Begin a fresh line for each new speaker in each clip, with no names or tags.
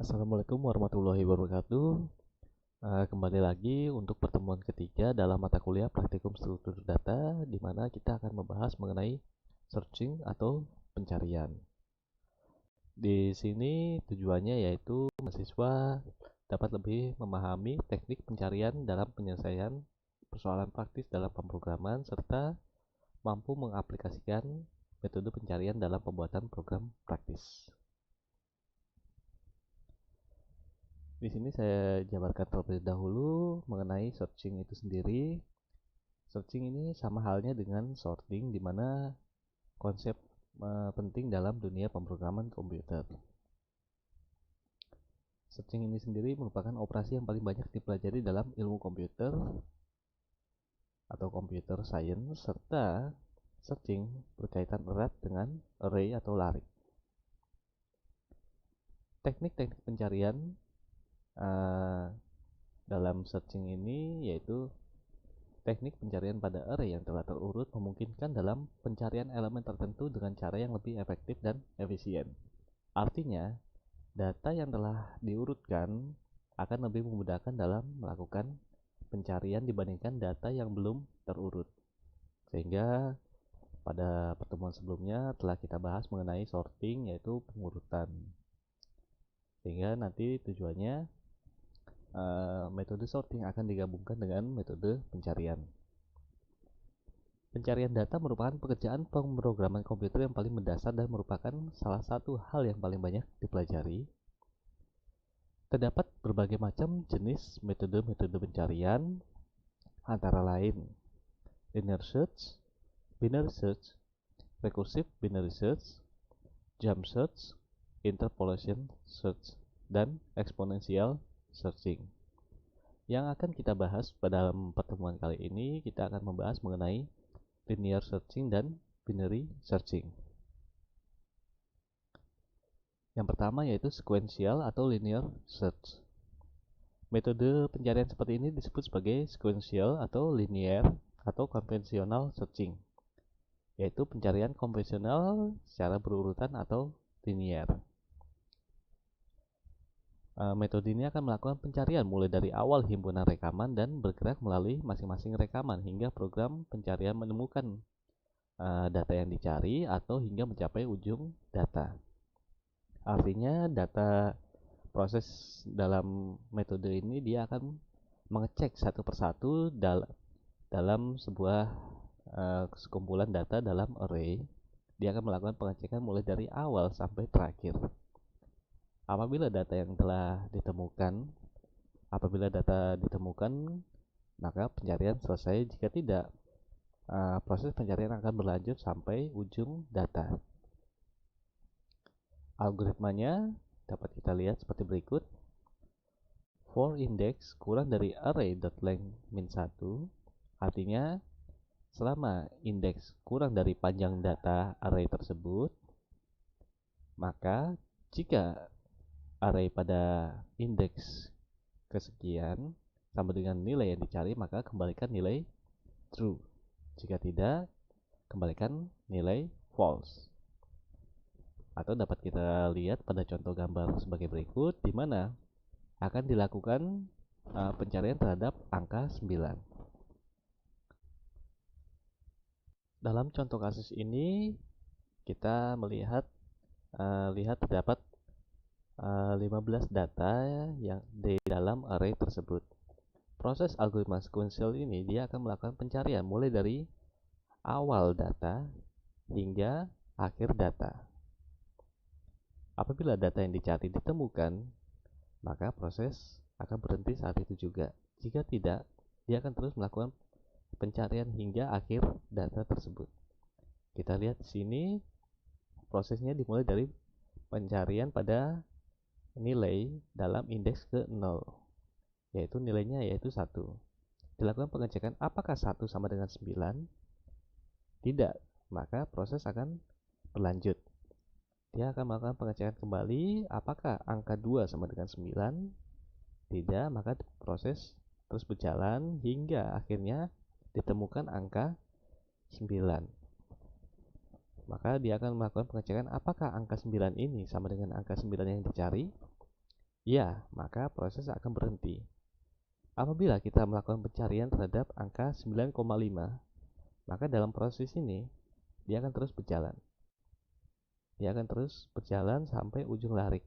Assalamualaikum warahmatullahi wabarakatuh. Kembali lagi untuk pertemuan ketiga dalam mata kuliah Praktikum Struktur Data, di mana kita akan membahas mengenai searching atau pencarian. Di sini tujuannya yaitu mahasiswa dapat lebih memahami teknik pencarian dalam penyelesaian persoalan praktis dalam pemrograman serta mampu mengaplikasikan metode pencarian dalam pembuatan program praktis. Di sini saya jabarkan terlebih dahulu mengenai searching itu sendiri. Searching ini sama halnya dengan sorting, di mana konsep penting dalam dunia pemrograman komputer. Searching ini sendiri merupakan operasi yang paling banyak dipelajari dalam ilmu komputer atau computer science, serta searching berkaitan erat dengan array atau larik. Teknik-teknik pencarian dalam searching ini yaitu teknik pencarian pada array yang telah terurut memungkinkan dalam pencarian elemen tertentu dengan cara yang lebih efektif dan efisien. Artinya, data yang telah diurutkan akan lebih memudahkan dalam melakukan pencarian dibandingkan data yang belum terurut. Sehingga pada pertemuan sebelumnya telah kita bahas mengenai sorting, yaitu pengurutan. Sehingga nanti tujuannya metode sorting akan digabungkan dengan metode pencarian. Pencarian data merupakan pekerjaan pemrograman komputer yang paling mendasar dan merupakan salah satu hal yang paling banyak dipelajari. Terdapat berbagai macam jenis metode-metode pencarian, antara lain linear search, binary search, recursive binary search, jump search, interpolation search, dan exponential searching. Yang akan kita bahas pada pertemuan kali ini, kita akan membahas mengenai linear searching dan binary searching. Yang pertama yaitu sequential atau linear search. Metode pencarian seperti ini disebut sebagai sequential atau linear atau konvensional searching, yaitu pencarian konvensional secara berurutan atau linear. Metode ini akan melakukan pencarian mulai dari awal himpunan rekaman dan bergerak melalui masing-masing rekaman hingga program pencarian menemukan data yang dicari atau hingga mencapai ujung data. Artinya data proses dalam metode ini dia akan mengecek satu persatu dalam sebuah sekumpulan data dalam array. Dia akan melakukan pengecekan mulai dari awal sampai terakhir. Apabila data ditemukan, maka pencarian selesai. Jika tidak, proses pencarian akan berlanjut sampai ujung data. Algoritmanya dapat kita lihat seperti berikut. For index kurang dari array.length min 1, artinya selama indeks kurang dari panjang data array tersebut, maka jika array pada indeks kesekian sama dengan nilai yang dicari, maka kembalikan nilai true. Jika tidak, kembalikan nilai false. Atau dapat kita lihat pada contoh gambar sebagai berikut, di mana akan dilakukan pencarian terhadap angka 9. Dalam contoh kasus ini, kita lihat terdapat 15 data yang di dalam array tersebut. Proses algoritma sequential ini dia akan melakukan pencarian mulai dari awal data hingga akhir data. Apabila data yang dicari ditemukan, maka proses akan berhenti saat itu juga. Jika tidak, dia akan terus melakukan pencarian hingga akhir data tersebut. Kita lihat di sini prosesnya dimulai dari pencarian pada nilai dalam indeks ke 0, yaitu nilainya yaitu 1. Dilakukan pengecekan apakah 1 sama dengan 9? Tidak, maka proses akan berlanjut. Dia akan melakukan pengecekan kembali apakah angka 2 sama dengan 9? Tidak, maka proses terus berjalan hingga akhirnya ditemukan angka 9. Maka dia akan melakukan pengecekan apakah angka 9 ini sama dengan angka 9 yang dicari. ya, maka proses akan berhenti. Apabila kita melakukan pencarian terhadap angka 9,5, maka dalam proses ini dia akan terus berjalan. Dia akan terus berjalan sampai ujung larik.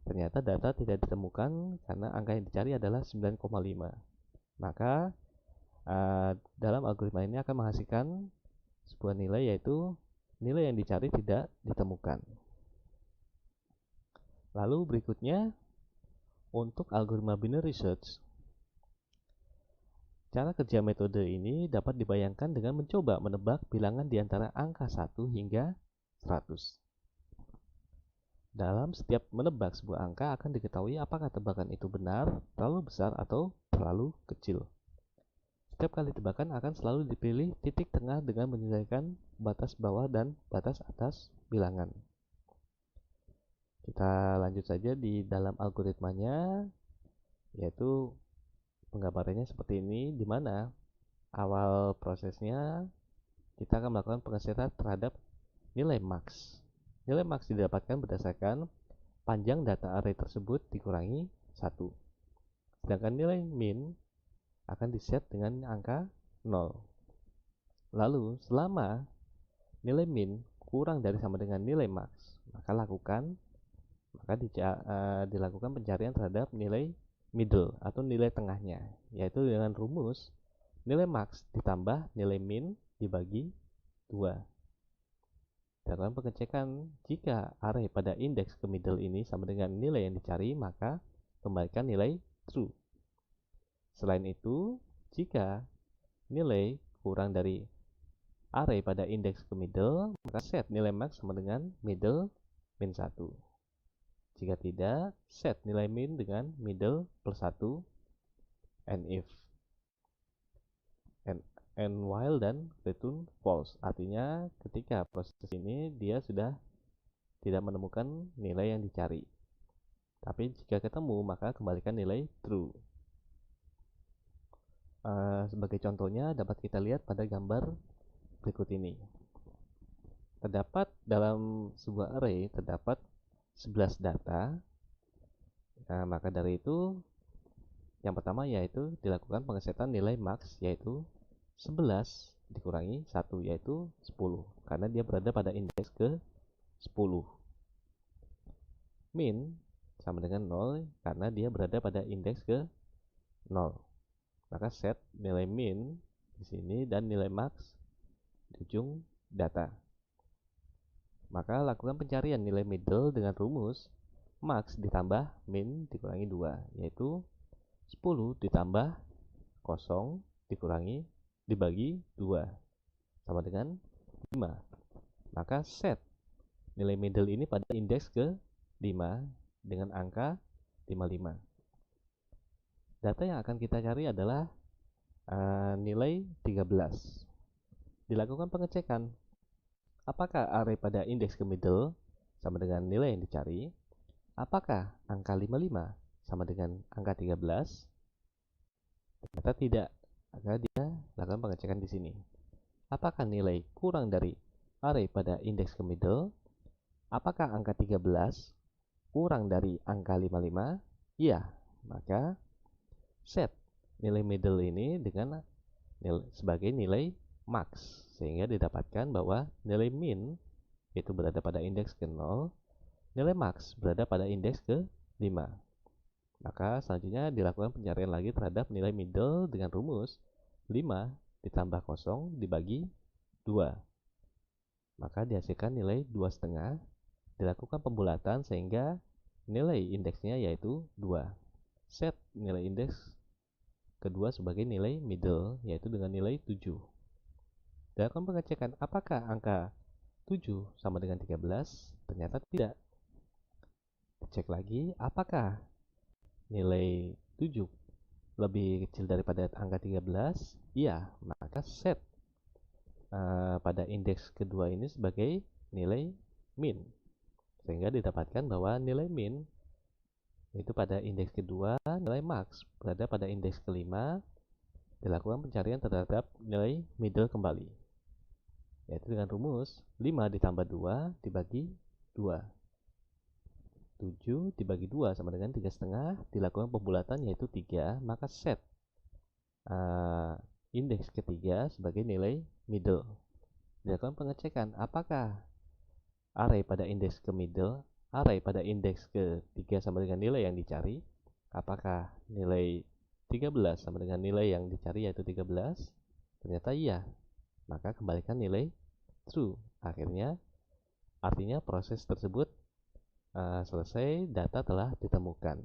Ternyata data tidak ditemukan karena angka yang dicari adalah 9,5. Maka dalam algoritma ini akan menghasilkan sebuah nilai, yaitu nilai yang dicari tidak ditemukan. Lalu berikutnya, untuk algoritma binary search, cara kerja metode ini dapat dibayangkan dengan mencoba menebak bilangan di antara angka 1 hingga 100. Dalam setiap menebak sebuah angka akan diketahui apakah tebakan itu benar, terlalu besar, atau terlalu kecil. Setiap kali tebakan akan selalu dipilih titik tengah dengan menyesuaikan batas bawah dan batas atas bilangan. Kita lanjut saja di dalam algoritmanya, yaitu penggambarannya seperti ini, di mana awal prosesnya kita akan melakukan pengesetan terhadap nilai max. Nilai max didapatkan berdasarkan panjang data array tersebut dikurangi 1. Sedangkan nilai min akan diset dengan angka 0. Lalu selama nilai min kurang dari sama dengan nilai max, maka dilakukan pencarian terhadap nilai middle atau nilai tengahnya, yaitu dengan rumus nilai max ditambah nilai min dibagi 2. Dalam pengecekan, jika array pada indeks ke middle ini sama dengan nilai yang dicari, maka kembalikan nilai true. Selain itu, jika nilai kurang dari array pada indeks ke middle, maka set nilai max sama dengan middle min 1. Jika tidak, set nilai min dengan middle plus 1 and if. And while dan return false. Artinya ketika proses ini dia sudah tidak menemukan nilai yang dicari. Tapi jika ketemu, maka kembalikan nilai true. Sebagai contohnya dapat kita lihat pada gambar berikut ini. Terdapat dalam sebuah array terdapat 11 data. Maka dari itu yang pertama yaitu dilakukan pengesetan nilai max, yaitu 11 dikurangi 1, yaitu 10, karena dia berada pada indeks ke 10. Min sama dengan 0 karena dia berada pada indeks ke 0. Maka set nilai min di sini dan nilai max di ujung data. Maka lakukan pencarian nilai middle dengan rumus max ditambah min dikurangi 2, yaitu 10 ditambah 0 dikurangi dibagi 2 sama dengan 5. Maka set nilai middle ini pada indeks ke 5 dengan angka 55. Data yang akan kita cari adalah nilai 13. Dilakukan pengecekan apakah array pada indeks ke middle sama dengan nilai yang dicari. Apakah angka 55 sama dengan angka 13? Ternyata tidak. Maka dia lakukan pengecekan di sini. Apakah nilai kurang dari array pada indeks ke middle? Apakah angka 13 kurang dari angka 55? Iya. Maka set nilai middle ini dengan sebagai nilai max, sehingga didapatkan bahwa nilai min itu berada pada indeks ke 0, nilai max berada pada indeks ke 5. Maka selanjutnya dilakukan pencarian lagi terhadap nilai middle dengan rumus 5 ditambah 0 dibagi 2. Maka dihasilkan nilai 2,5. Dilakukan pembulatan sehingga nilai indeksnya yaitu 2. Set nilai indeks kedua sebagai nilai middle, yaitu dengan nilai 7. Dilakukan pengecekan apakah angka 7 sama dengan 13? Ternyata tidak. Cek lagi apakah nilai 7 lebih kecil daripada angka 13? Iya, maka set pada indeks kedua ini sebagai nilai min, sehingga didapatkan bahwa nilai min itu pada indeks kedua, nilai max berada pada indeks kelima. Dilakukan pencarian terhadap nilai middle kembali, yaitu dengan rumus 5 ditambah 2 dibagi 2. 7 dibagi 2 sama dengan 3,5, dilakukan pembulatan yaitu 3, maka set indeks ketiga sebagai nilai middle. Dilakukan pengecekan apakah array pada indeks ke middle, array pada indeks ke-3 sama dengan nilai yang dicari, apakah nilai 13 sama dengan nilai yang dicari yaitu 13. Ternyata iya, maka kembalikan nilai true. Artinya proses tersebut selesai, data telah ditemukan.